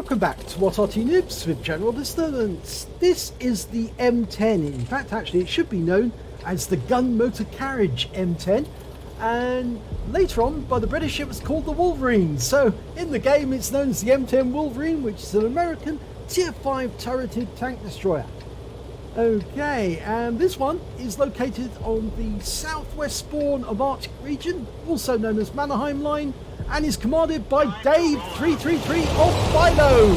Welcome back to What Arty Noobs with General Disturbance. This is the M10. In fact, actually, it should be known as the gun motor carriage M10. And later on, by the British, it was called the Wolverine. So in the game, it's known as the M10 Wolverine, which is an American Tier 5 turreted tank destroyer. Okay, and this one is located on the southwest spawn of Arctic region, also known as Mannerheim Line, and is commanded by Dave 333 of Philo.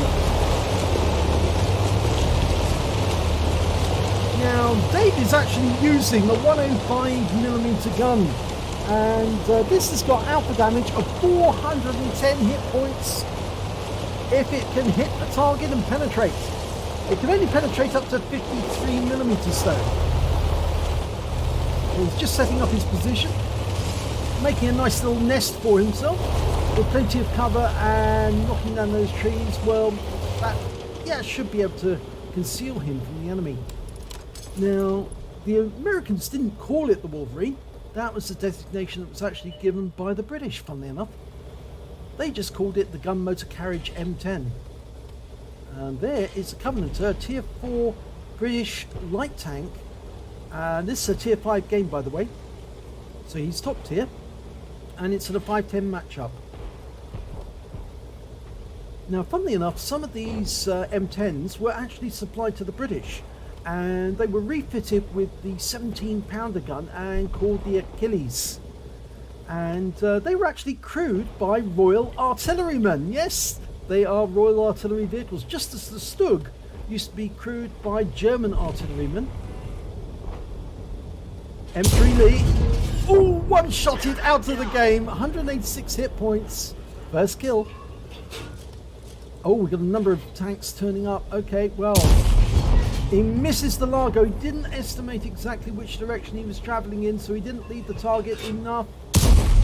Now, Dave is actually using a 105mm gun, and this has got alpha damage of 410 hit points if it can hit the target and penetrate. It can only penetrate up to 53mm though. He's just setting up his position, making a nice little nest for himself with plenty of cover and knocking down those trees. Well, that should be able to conceal him from the enemy. Now, the Americans didn't call it the Wolverine. That was the designation that was actually given by the British, funnily enough. They just called it the gun motor carriage M10. And there is a Covenanter Tier 4 British light tank. And this is a Tier 5 game, by the way. So he's top tier. And it's in a 5-10 matchup. Now, funnily enough, some of these M10s were actually supplied to the British. And they were refitted with the 17-pounder gun and called the Achilles. And they were actually crewed by Royal Artillerymen. Yes, they are Royal Artillery vehicles, just as the Stug used to be crewed by German artillerymen. M3 Lee. Oh, one-shotted out of the game. 186 hit points. First kill. Oh, we've got a number of tanks turning up. Okay, well, he misses the Largo. He didn't estimate exactly which direction he was travelling in, so he didn't lead the target enough.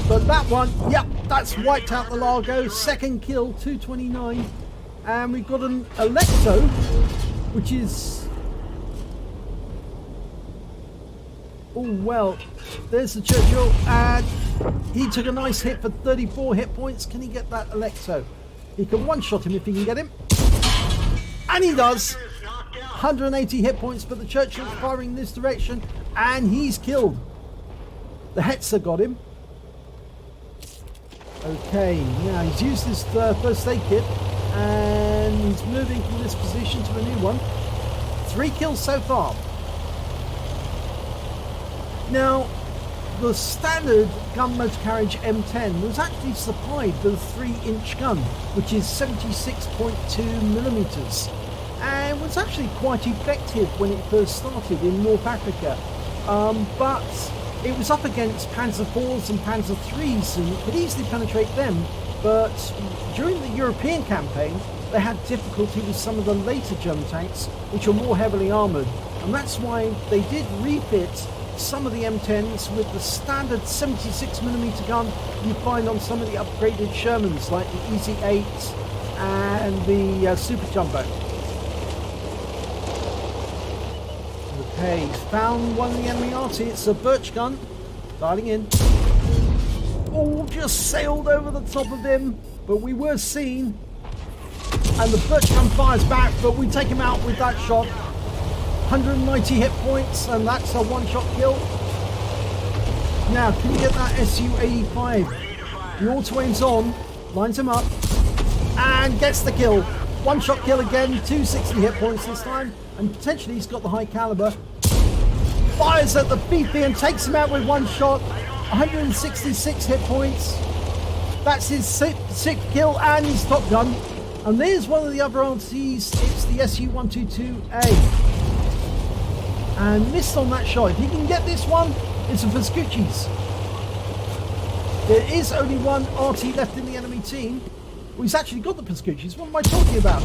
But that one, yep, that's wiped out the Largo. Second kill, 229. And we've got an Electo, which is... Oh, well, there's the Churchill, and he took a nice hit for 34 hit points. Can he get that Electo? He can one-shot him if he can get him. And he does. 180 hit points, but the Churchill's firing in this direction, and he's killed. The Hetzer got him. Okay, now he's used his first aid kit, and he's moving from this position to a new one. 3 kills so far. Now, the standard gun motor carriage M10 was actually supplied with a 3-inch gun, which is 76.2mm, and was actually quite effective when it first started in North Africa. But it was up against Panzer IVs and Panzer IIIs, and it could easily penetrate them. But during the European campaign, they had difficulty with some of the later German tanks, which were more heavily armoured. And that's why they did refit some of the M10s with the standard 76mm gun you find on some of the upgraded Shermans, like the EZ-8 and the Super Jumbo. Okay, he's found one of the enemy Arty. It's a Birch gun. Dialing in. Oh, just sailed over the top of him. But we were seen. And the Birch gun fires back, but we take him out with that shot. 190 hit points, and that's a one-shot kill. Now, can you get that Su-85? The auto-aim's on. Lines him up. And gets the kill. One-shot kill again. 260 hit points this time. And potentially he's got the high caliber. Fires at the BP and takes him out with one shot. 166 hit points. That's his sixth kill and his top gun. And there's one of the other Artys. It's the Su-122A. And missed on that shot. If he can get this one, it's a Vespucci's. There is only one Arty left in the enemy team. Well, he's actually got the Vespucci's. What am I talking about?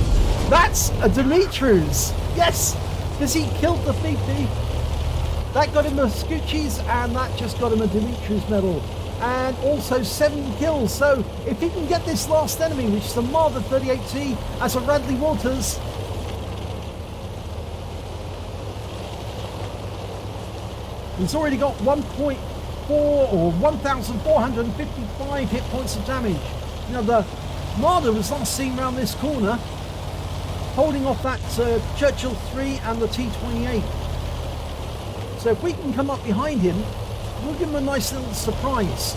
That's a Dumitru's. Yes, because he killed the BP. That got him a Vespucci's, and that just got him a Dumitru's medal. And also 7 kills. So if he can get this last enemy, which is the Marder 38T, as a Radley Walters, he's already got 1.4 or 1,455 hit points of damage. Now the Marder was last seen around this corner holding off that Churchill 3 and the T-28. So if we can come up behind him, we'll give him a nice little surprise.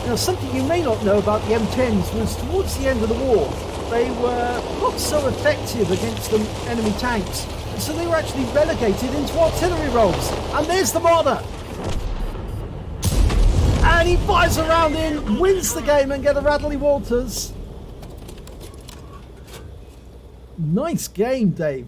Now, something you may not know about the M10s was towards the end of the war, they were not so effective against the enemy tanks, and so they were actually relegated into artillery roles. And there's the Marder! And he fires around in, wins the game, and get a Radley Walters. Nice game, Dave.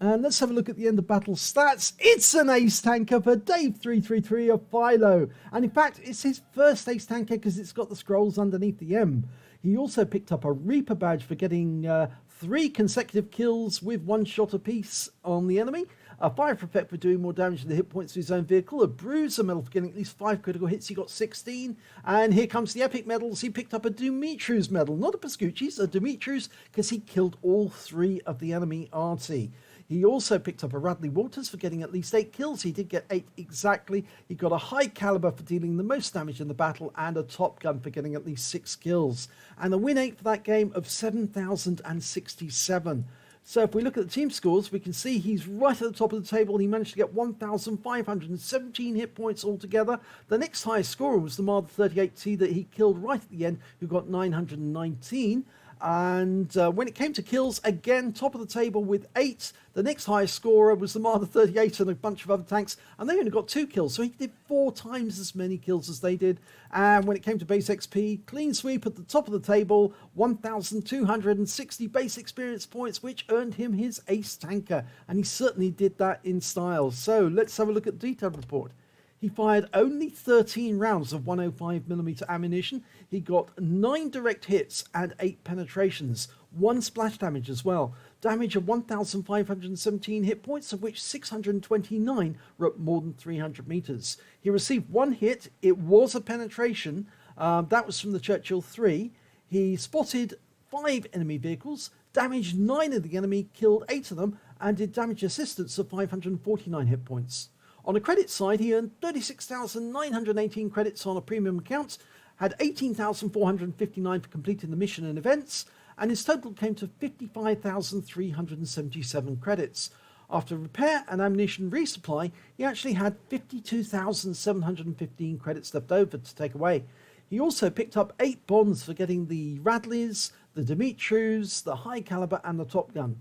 And let's have a look at the end of battle stats. It's an ace tanker for Dave 333 of Philo. And in fact, it's his first ace tanker because it's got the scrolls underneath the M. He also picked up a Reaper badge for getting 3 consecutive kills with 1 shot apiece on the enemy. A fire effect for doing more damage to the hit points to his own vehicle. A Bruiser medal for getting at least 5 critical hits. He got 16. And here comes the epic medals. He picked up a Dumitru's medal. Not a Pascucci's, a Dumitru's, because he killed all 3 of the enemy Arty. He also picked up a Radley Walters for getting at least 8 kills. He did get 8 exactly. He got a high caliber for dealing the most damage in the battle, and a Top Gun for getting at least 6 kills. And a win 8 for that game of 7,067. So if we look at the team scores, we can see he's right at the top of the table. He managed to get 1,517 hit points altogether. The next highest scorer was the Marder 38T that he killed right at the end, who got 919. And when it came to kills, again, top of the table with 8. The next highest scorer was the Marder 38 and a bunch of other tanks, and they only got 2 kills, so he did 4 times as many kills as they did. And when it came to base XP, clean sweep at the top of the table, 1,260 base experience points, which earned him his ace tanker, and he certainly did that in style. So let's have a look at the detailed report. He fired only 13 rounds of 105mm ammunition. He got 9 direct hits and 8 penetrations, 1 splash damage as well. Damage of 1,517 hit points, of which 629 were at more than 300 meters. He received 1 hit. It was a penetration. That was from the Churchill 3. He spotted 5 enemy vehicles, damaged 9 of the enemy, killed 8 of them, and did damage assistance of 549 hit points. On the credit side, he earned 36,918 credits on a premium account, had 18,459 for completing the mission and events, and his total came to 55,377 credits. After repair and ammunition resupply, he actually had 52,715 credits left over to take away. He also picked up 8 bonds for getting the Radleys, the Dumitrus, the High Caliber, and the Top Gun.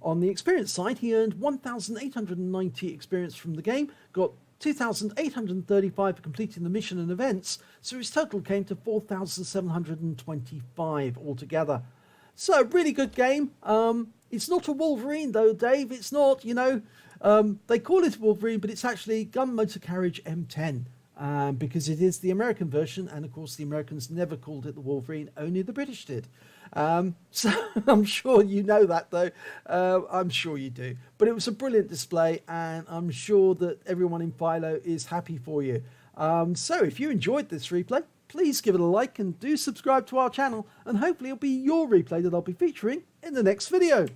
On the experience side, he earned 1,890 experience from the game, got 2,835 for completing the mission and events, so his total came to 4,725 altogether. So, really good game. It's not a Wolverine though, Dave. It's not, you know. They call it Wolverine, but it's actually Gun Motor Carriage M10. Because it is the American version, and of course the Americans never called it the Wolverine, only the British did. So I'm sure you know that though, I'm sure you do. But it was a brilliant display, and I'm sure that everyone in Philo is happy for you. So if you enjoyed this replay, please give it a like and do subscribe to our channel, and hopefully it'll be your replay that I'll be featuring in the next video.